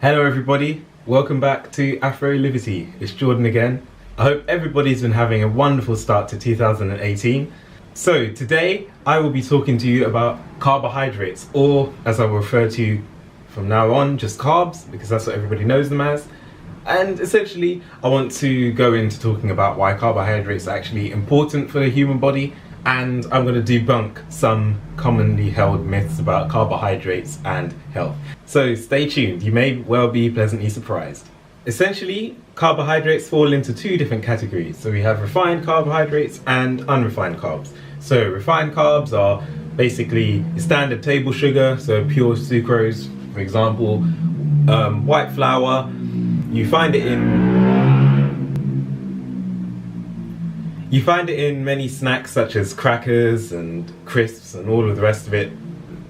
Hello everybody, welcome back to AfroLivity. It's Jordan again. I hope everybody's been having a wonderful start to 2018. So today I will be talking to you about carbohydrates, or as I will refer to from now on, just carbs, because that's what everybody knows them as. And essentially I want to go into talking about why carbohydrates are actually important for the human body, and I'm going to debunk some commonly held myths about carbohydrates and health. So stay tuned, you may well be pleasantly surprised. Essentially, carbohydrates fall into two different categories. So we have refined carbohydrates and unrefined carbs. So refined carbs are basically standard table sugar, so pure sucrose, for example, white flour. You find it in many snacks such as crackers and crisps and all of the rest of it.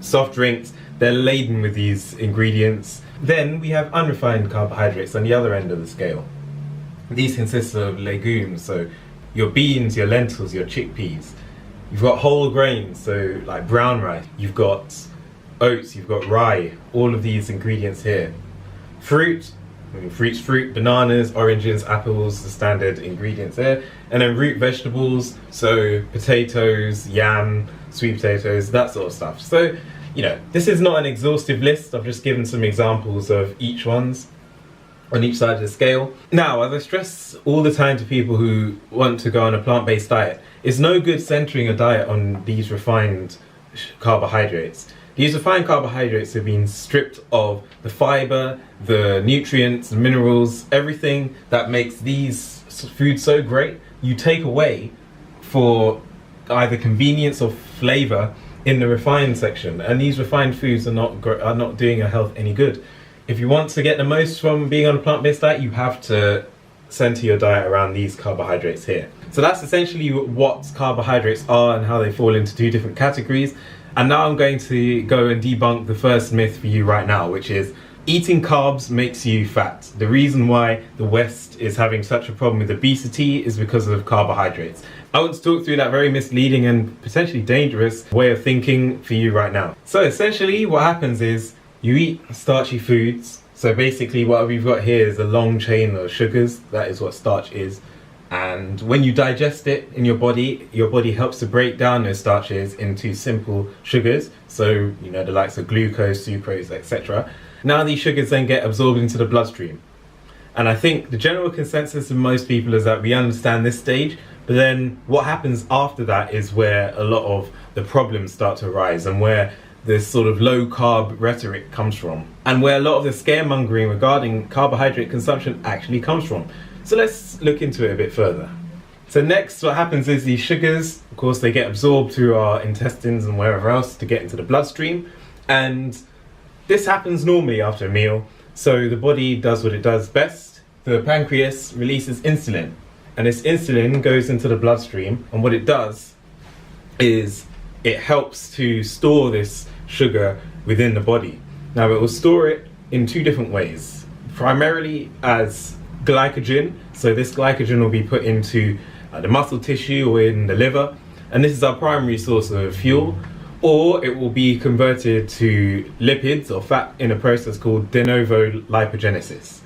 Soft drinks, they're laden with these ingredients. Then we have unrefined carbohydrates on the other end of the scale. These consist of legumes, so your beans, your lentils, your chickpeas. You've got whole grains, so like brown rice. You've got oats, you've got rye, all of these ingredients here. Fruit, bananas, oranges, apples, the standard ingredients there. And then root vegetables, so potatoes, yam, sweet potatoes, that sort of stuff. So, you know, this is not an exhaustive list. I've just given some examples of each ones on each side of the scale. Now, as I stress all the time to people who want to go on a plant-based diet, it's no good centering a diet on these refined carbohydrates. These refined carbohydrates have been stripped of the fiber, the nutrients, the minerals, everything that makes these foods so great. You take away for either convenience or flavor in the refined section, and these refined foods are not doing your health any good. If you want to get the most from being on a plant-based diet, you have to center your diet around these carbohydrates here. So that's essentially what carbohydrates are and how they fall into two different categories. And now I'm going to go and debunk the first myth for you right now, which is eating carbs makes you fat. The reason why the West is having such a problem with obesity is because of carbohydrates. I want to talk through that very misleading and potentially dangerous way of thinking for you right now. So essentially what happens is you eat starchy foods. So basically what we've got here is a long chain of sugars. That is what starch is. And when you digest it in your body helps to break down those starches into simple sugars. So, you know, the likes of glucose, sucrose, etc. Now these sugars then get absorbed into the bloodstream. And I think the general consensus of most people is that we understand this stage, but then what happens after that is where a lot of the problems start to arise, and where this sort of low carb rhetoric comes from, and where a lot of the scaremongering regarding carbohydrate consumption actually comes from. So let's look into it a bit further. So next, what happens is these sugars, of course, they get absorbed through our intestines and wherever else to get into the bloodstream. And this happens normally after a meal. So the body does what it does best. The pancreas releases insulin. And this insulin goes into the bloodstream. And what it does is it helps to store this sugar within the body. Now, it will store it in two different ways. Primarily as glycogen, so this glycogen will be put into the muscle tissue or in the liver, and this is our primary source of fuel, or it will be converted to lipids or fat in a process called de novo lipogenesis.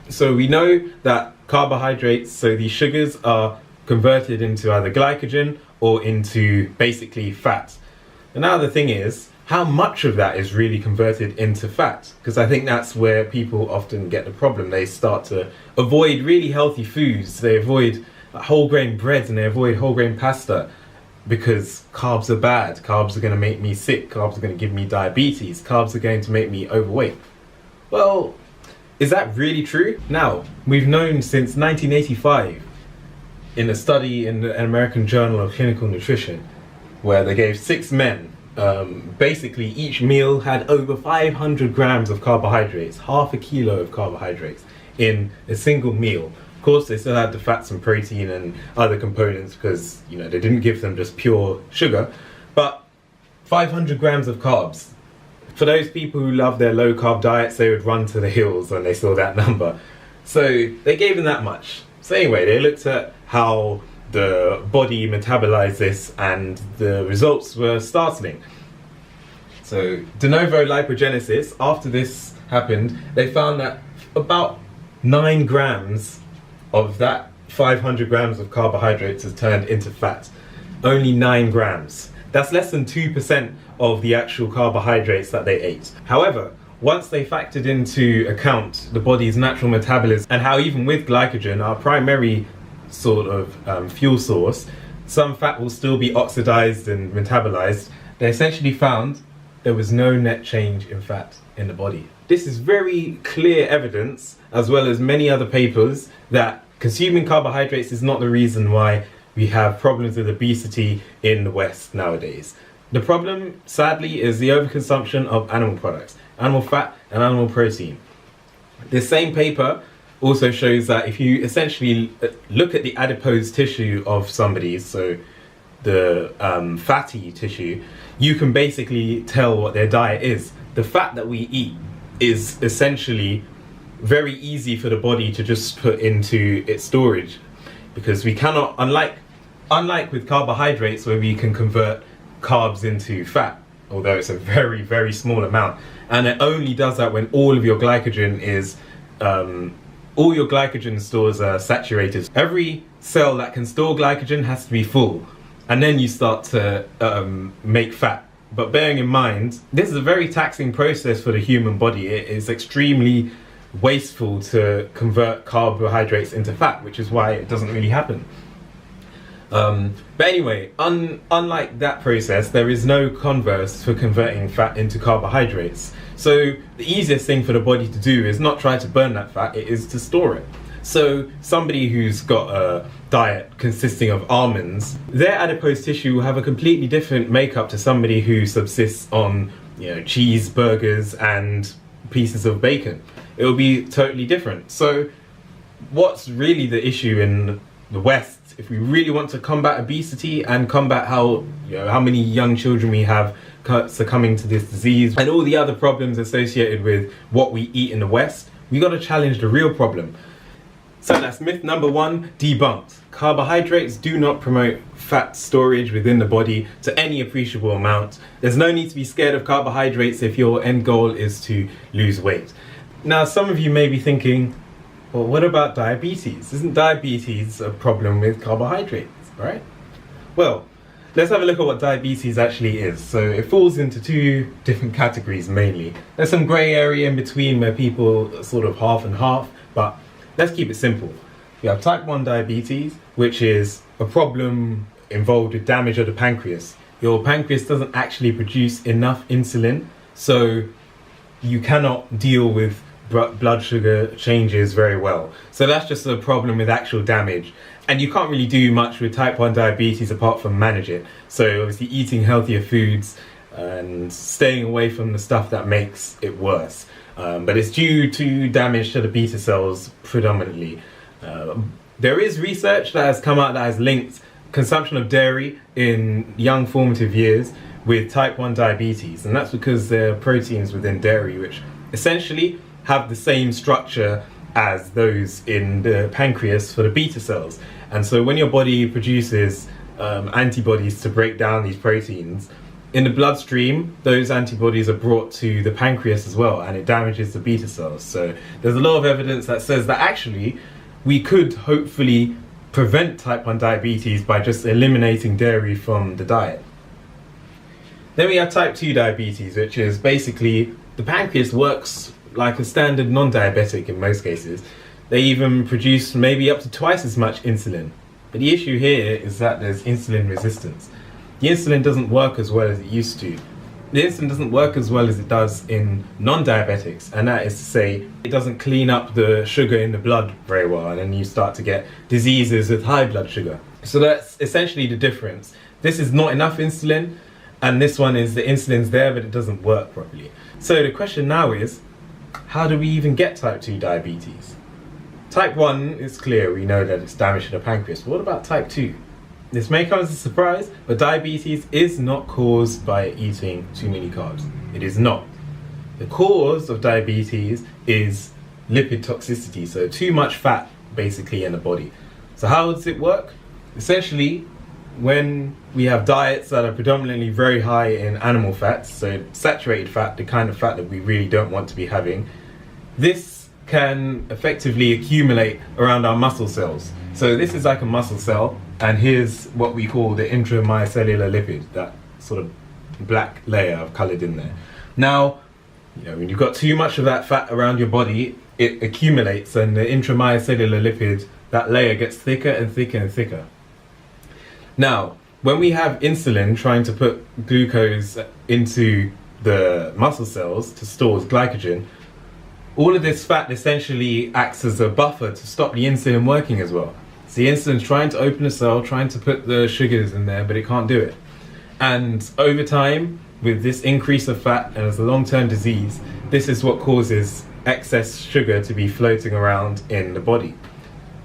So we know that carbohydrates, so these sugars, are converted into either glycogen or into basically fat. And now the thing is, how much of that is really converted into fat? Because I think that's where people often get the problem. They start to avoid really healthy foods. They avoid whole grain breads and they avoid whole grain pasta because carbs are bad. Carbs are going to make me sick. Carbs are going to give me diabetes. Carbs are going to make me overweight. Well, is that really true? Now, we've known since 1985 in a study in the American Journal of Clinical Nutrition, where they gave 6 men basically each meal had over 500 grams of carbohydrates, half a kilo of carbohydrates in a single meal. Of course, they still had the fats and protein and other components because, you know, they didn't give them just pure sugar, but 500 grams of carbs. For those people who love their low carb diets, they would run to the hills when they saw that number. So they gave them that much. So anyway, they looked at how the body metabolized this, and the results were startling. So de novo lipogenesis, after this happened, they found that about 9 grams of that 500 grams of carbohydrates has turned into fat. Only 9 grams. That's less than 2% of the actual carbohydrates that they ate. However, once they factored into account the body's natural metabolism and how even with glycogen, our primary sort of fuel source, some fat will still be oxidized and metabolized, they essentially found there was no net change in fat in the body. This is very clear evidence, as well as many other papers, that consuming carbohydrates is not the reason why we have problems with obesity in the West nowadays. The problem, sadly, is the overconsumption of animal products, animal fat and animal protein. This same paper also shows that if you essentially look at the adipose tissue of somebody, so the fatty tissue, you can basically tell what their diet is. The fat that we eat is essentially very easy for the body to just put into its storage, because we cannot, unlike with carbohydrates where we can convert carbs into fat, although it's a very, very small amount, and it only does that when all of your glycogen is all your glycogen stores are saturated. Every cell that can store glycogen has to be full, and then you start to make fat. But bearing in mind, this is a very taxing process for the human body. It is extremely wasteful to convert carbohydrates into fat, which is why it doesn't really happen. But anyway, unlike that process, there is no converse for converting fat into carbohydrates. So the easiest thing for the body to do is not try to burn that fat, it is to store it. So somebody who's got a diet consisting of almonds, their adipose tissue will have a completely different makeup to somebody who subsists on, cheeseburgers and pieces of bacon. It will be totally different. So what's really the issue in the West, if we really want to combat obesity and combat how many young children we have succumbing to this disease and all the other problems associated with what we eat in the West, we got to challenge the real problem. So that's myth number 1 debunked. Carbohydrates do not promote fat storage within the body to any appreciable amount. There's no need to be scared of carbohydrates if your end goal is to lose weight. Now, some of you may be thinking, well, what about diabetes? Isn't diabetes a problem with carbohydrates, right? Well, let's have a look at what diabetes actually is. So it falls into 2 different categories mainly. There's some grey area in between where people are sort of half and half, but let's keep it simple. We have type 1 diabetes, which is a problem involved with damage of the pancreas. Your pancreas doesn't actually produce enough insulin, so you cannot deal with blood sugar changes very well. So that's just a problem with actual damage. And you can't really do much with type 1 diabetes apart from manage it. So obviously eating healthier foods and staying away from the stuff that makes it worse. But it's due to damage to the beta cells predominantly. There is research that has come out that has linked consumption of dairy in young formative years with type 1 diabetes, and that's because there are proteins within dairy which essentially have the same structure as those in the pancreas for the beta cells. And so when your body produces antibodies to break down these proteins, in the bloodstream, those antibodies are brought to the pancreas as well, and it damages the beta cells. So there's a lot of evidence that says that actually we could hopefully prevent type 1 diabetes by just eliminating dairy from the diet. Then we have type 2 diabetes, which is basically the pancreas works like a standard non-diabetic in most cases. They even produce maybe up to twice as much insulin. But the issue here is that there's insulin resistance. The insulin doesn't work as well as it used to. The insulin doesn't work as well as it does in non-diabetics, and that is to say it doesn't clean up the sugar in the blood very well, and then you start to get diseases with high blood sugar. So that's essentially the difference. This is not enough insulin, and this one is the insulin's there but it doesn't work properly. So the question now is, how do we even get type 2 diabetes? Type 1 is clear, we know that it's damage to the pancreas, but what about type 2? This may come as a surprise, but diabetes is not caused by eating too many carbs. It is not. The cause of diabetes is lipid toxicity, so too much fat basically in the body. So how does it work? Essentially, when we have diets that are predominantly very high in animal fats, so saturated fat, the kind of fat that we really don't want to be having, this can effectively accumulate around our muscle cells. So this is like a muscle cell, and here's what we call the intramicellular lipid, that sort of black layer I've coloured in there. Now, when you've got too much of that fat around your body, it accumulates, and the intramicellular lipid, that layer gets thicker and thicker and thicker. Now, when we have insulin trying to put glucose into the muscle cells to store as glycogen, all of this fat essentially acts as a buffer to stop the insulin working as well. So the insulin's trying to open the cell, trying to put the sugars in there, but it can't do it. And over time, with this increase of fat and as a long-term disease, this is what causes excess sugar to be floating around in the body.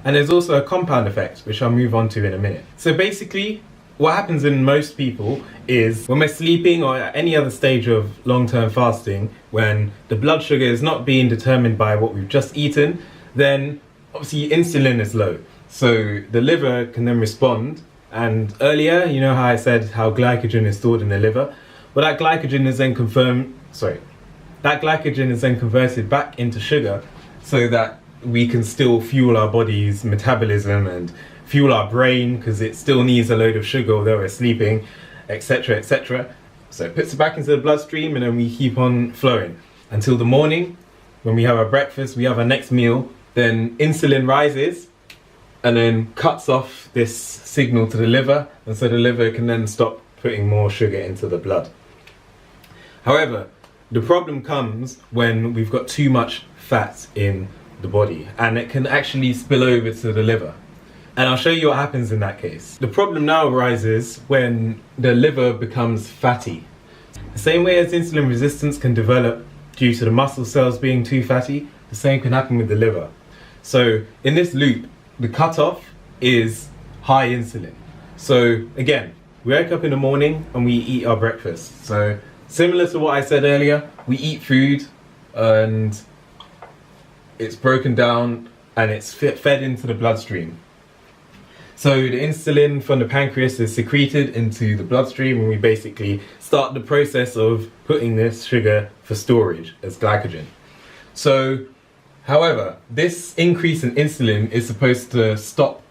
And there's also a compound effect, which I'll move on to in a minute. So basically, what happens in most people is when we're sleeping or at any other stage of long-term fasting, when the blood sugar is not being determined by what we've just eaten, then obviously insulin is low. So the liver can then respond. And earlier, you know how I said how glycogen is stored in the liver? Well, that glycogen is then converted back into sugar so that we can still fuel our body's metabolism and fuel our brain, because it still needs a load of sugar although we're sleeping, etc., etc. So it puts it back into the bloodstream, and then we keep on flowing until the morning when we have our breakfast, we have our next meal, then insulin rises and then cuts off this signal to the liver, and so the liver can then stop putting more sugar into the blood. However, the problem comes when we've got too much fat in the body, and it can actually spill over to the liver. And I'll show you what happens in that case. The problem now arises when the liver becomes fatty. The same way as insulin resistance can develop due to the muscle cells being too fatty, the same can happen with the liver. So in this loop, the cutoff is high insulin. So again, we wake up in the morning and we eat our breakfast. So similar to what I said earlier, we eat food and it's broken down and it's fed into the bloodstream. So the insulin from the pancreas is secreted into the bloodstream, and we basically start the process of putting this sugar for storage as glycogen. So, however, this increase in insulin is supposed to stop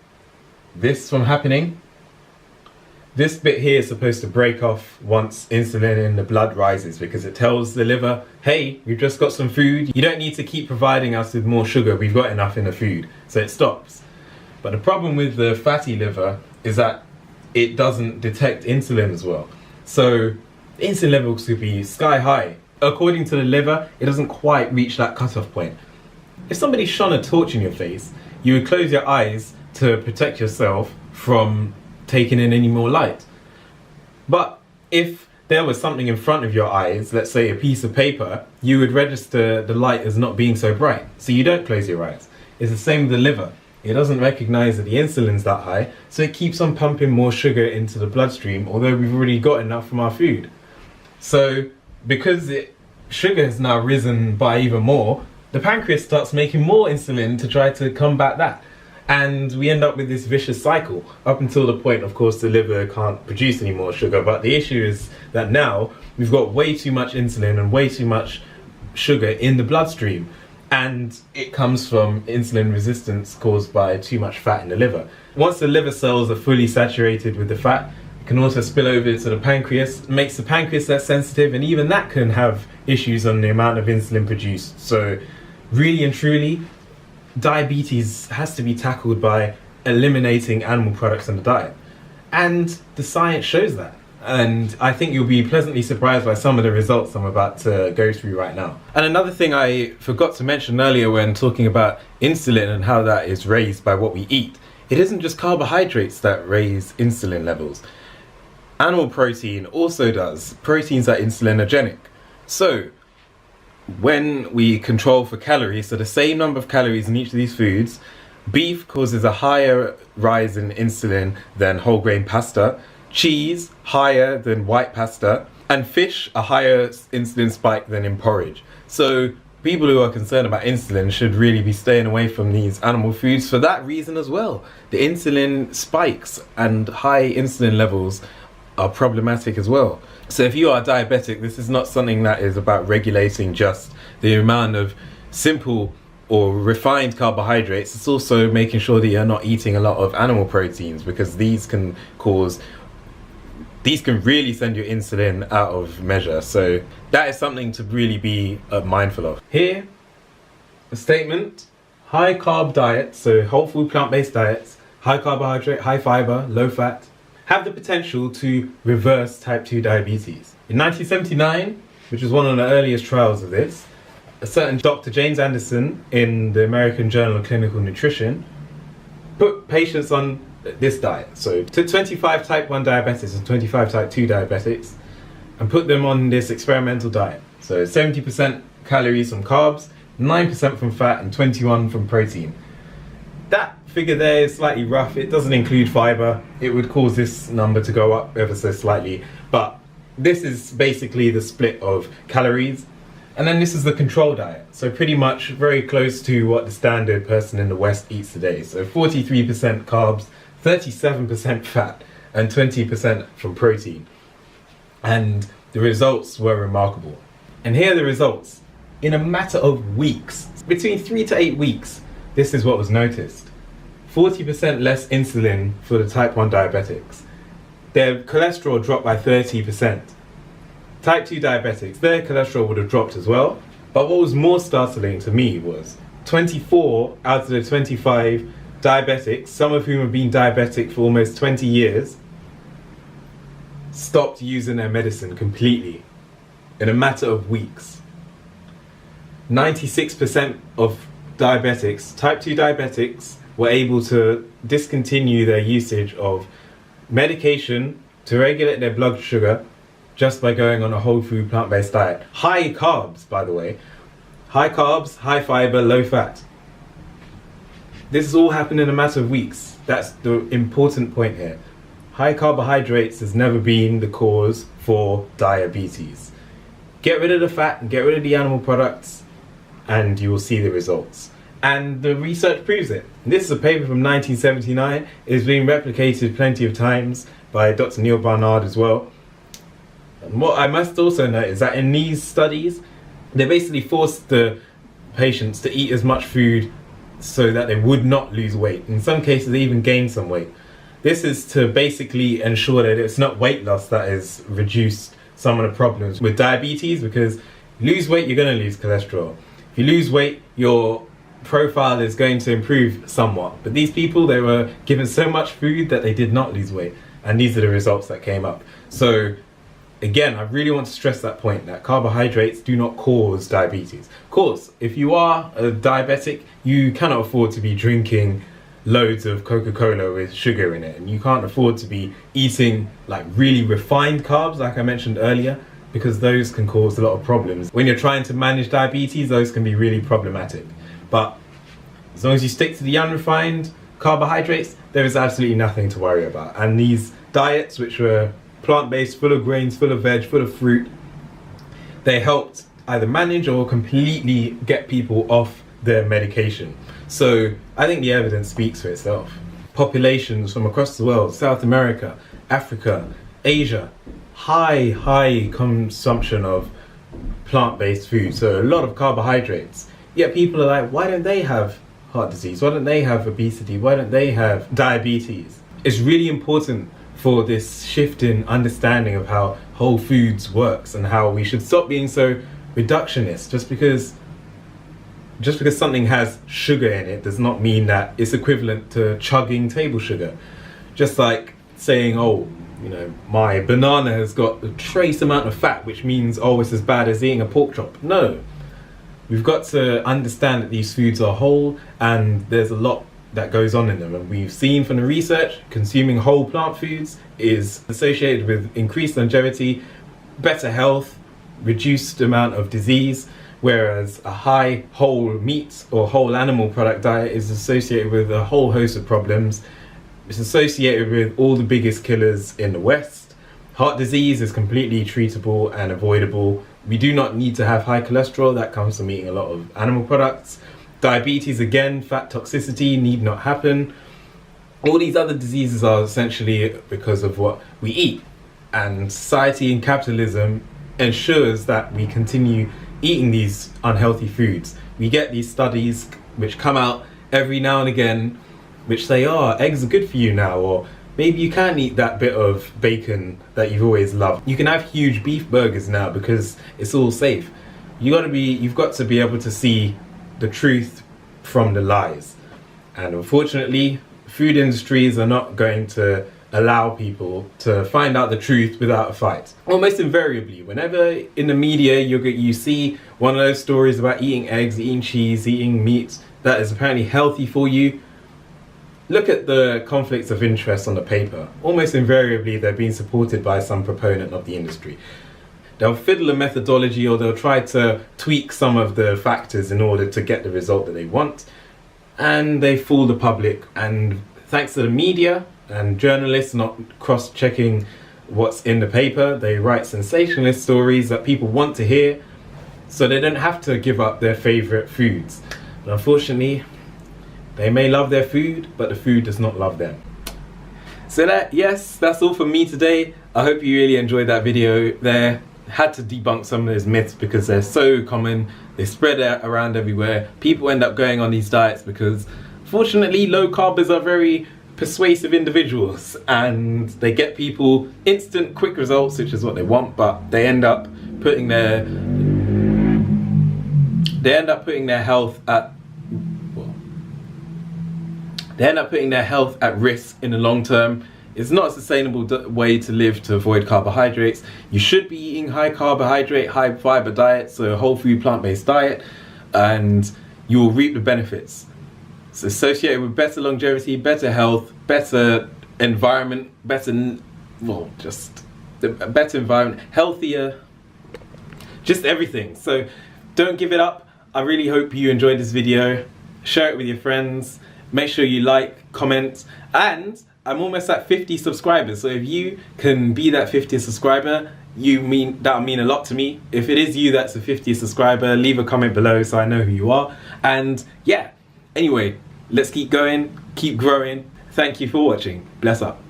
this from happening. This bit here is supposed to break off once insulin in the blood rises, because it tells the liver, hey, we've just got some food, you don't need to keep providing us with more sugar, we've got enough in the food. So it stops. But the problem with the fatty liver is that it doesn't detect insulin as well. So the insulin levels could be sky high. According to the liver, it doesn't quite reach that cutoff point. If somebody shone a torch in your face, you would close your eyes to protect yourself from taking in any more light. But if there was something in front of your eyes, let's say a piece of paper, you would register the light as not being so bright. So you don't close your eyes. It's the same with the liver. It doesn't recognize that the insulin's that high, so it keeps on pumping more sugar into the bloodstream, although we've already got enough from our food. So because sugar has now risen by even more, the pancreas starts making more insulin to try to combat that. And we end up with this vicious cycle, up until the point, of course, the liver can't produce any more sugar. But the issue is that now we've got way too much insulin and way too much sugar in the bloodstream. And it comes from insulin resistance caused by too much fat in the liver. Once the liver cells are fully saturated with the fat, it can also spill over to the pancreas, makes the pancreas less sensitive, and even that can have issues on the amount of insulin produced. So really and truly, diabetes has to be tackled by eliminating animal products in the diet. And the science shows that. And I think you'll be pleasantly surprised by some of the results I'm about to go through right now. And another thing I forgot to mention earlier when talking about insulin and how that is raised by what we eat, it isn't just carbohydrates that raise insulin levels. Animal protein also does. Proteins are insulinogenic. So when we control for calories, so the same number of calories in each of these foods, beef causes a higher rise in insulin than whole grain pasta, cheese higher than white pasta, and fish a higher insulin spike than in porridge. So people who are concerned about insulin should really be staying away from these animal foods for that reason as well. The insulin spikes and high insulin levels are problematic as well. So if you are diabetic, this is not something that is about regulating just the amount of simple or refined carbohydrates. It's also making sure that you're not eating a lot of animal proteins, because these can really send your insulin out of measure. So that is something to really be mindful of. Here, a statement: high carb diets, so whole food plant-based diets, high carbohydrate, high fiber, low fat, have the potential to reverse type 2 diabetes. In 1979, which was one of the earliest trials of this, a certain Dr. James Anderson in the American Journal of Clinical Nutrition put patients on this diet. So took 25 type 1 diabetics and 25 type 2 diabetics and put them on this experimental diet. So 70% calories from carbs, 9% from fat, and 21% from protein. That figure there is slightly rough. It doesn't include fiber. It would cause this number to go up ever so slightly, but this is basically the split of calories. And then this is the control diet, so pretty much very close to what the standard person in the West eats today. So 43% carbs, 37% fat, and 20% from protein. And the results were remarkable. And here are the results. In a matter of weeks, between 3 to 8 weeks, this is what was noticed. 40% less insulin for the type 1 diabetics. Their cholesterol dropped by 30%. Type 2 diabetics, their cholesterol would have dropped as well. But what was more startling to me was 24 out of the 25 diabetics, some of whom have been diabetic for almost 20 years, stopped using their medicine completely in a matter of weeks. 96% of diabetics, type 2 diabetics, were able to discontinue their usage of medication to regulate their blood sugar just by going on a whole food plant-based diet. High carbs, by the way. High carbs, high fiber, low fat. This has all happened in a matter of weeks. That's the important point here. High carbohydrates has never been the cause for diabetes. Get rid of the fat and get rid of the animal products and you will see the results. And the research proves it. This is a paper from 1979. It's been replicated plenty of times by Dr. Neil Barnard as well. And what I must also note is that in these studies, they basically forced the patients to eat as much food so that they would not lose weight. In some cases, they even gained some weight. This is to basically ensure that it's not weight loss that has reduced some of the problems with diabetes, because if you lose weight, you're going to lose cholesterol. If you lose weight, your profile is going to improve somewhat. But these people, they were given so much food that they did not lose weight. And these are the results that came up. So again, I really want to stress that point, that carbohydrates do not cause diabetes. Of course, if you are a diabetic, you cannot afford to be drinking loads of Coca-Cola with sugar in it, and you can't afford to be eating like really refined carbs like I mentioned earlier, because those can cause a lot of problems. When you're trying to manage diabetes, those can be really problematic. But as long as you stick to the unrefined carbohydrates, there is absolutely nothing to worry about. And these diets, which were plant-based, full of grains, full of veg, full of fruit, they helped either manage or completely get people off their medication. So I think the evidence speaks for itself. Populations from across the world, South America, Africa, Asia, high consumption of plant-based food, so a lot of carbohydrates. Yet people are like, why don't they have heart disease? Why don't they have obesity? Why don't they have diabetes? It's really important for this shift in understanding of how whole foods works and how we should stop being so reductionist. Just because something has sugar in it does not mean that it's equivalent to chugging table sugar. Just like saying, oh, you know, my banana has got a trace amount of fat, which means, oh, it's as bad as eating a pork chop. No. We've got to understand that these foods are whole and there's a lot that goes on in them. And we've seen from the research, consuming whole plant foods is associated with increased longevity, better health, reduced amount of disease, whereas a high whole meat or whole animal product diet is associated with a whole host of problems. It's associated with all the biggest killers in the West. Heart disease is completely treatable and avoidable We do not need to have high cholesterol, that comes from eating a lot of animal products. Diabetes, again, fat toxicity need not happen. All these other diseases are essentially because of what we eat. And society and capitalism ensures that we continue eating these unhealthy foods. We get these studies which come out every now and again, which say, oh, eggs are good for you now, or maybe you can eat that bit of bacon that you've always loved. You can have huge beef burgers now because it's all safe. You've got to be able to see the truth from the lies. And unfortunately, food industries are not going to allow people to find out the truth without a fight. Almost invariably, whenever in the media you see one of those stories about eating eggs, eating cheese, eating meat that is apparently healthy for you, look at the conflicts of interest on the paper. Almost invariably, they're being supported by some proponent of the industry. They'll fiddle a methodology, or they'll try to tweak some of the factors in order to get the result that they want, and they fool the public. And thanks to the media and journalists not cross-checking what's in the paper, they write sensationalist stories that people want to hear, so they don't have to give up their favorite foods. But unfortunately, they may love their food, but the food does not love them. So that's all from me today. I hope you really enjoyed that video there. Had to debunk some of those myths because they're so common. They spread around everywhere. People end up going on these diets because, fortunately, low carbers are very persuasive individuals, and they get people instant, quick results, which is what they want. But they end up putting their health at risk in the long term. It's not a sustainable way to live to avoid carbohydrates. You should be eating high carbohydrate, high fiber diet, so a whole food plant-based diet, and you will reap the benefits. It's associated with better longevity, better health, better environment, better environment, healthier, just everything. So don't give it up. I really hope you enjoyed this video. Share it with your friends. Make sure you like, comment, and I'm almost at 50 subscribers. So if you can be that 50th subscriber, that'll mean a lot to me. If it is you that's a 50th subscriber, leave a comment below so I know who you are. And yeah, anyway, let's keep going, keep growing. Thank you for watching. Bless up.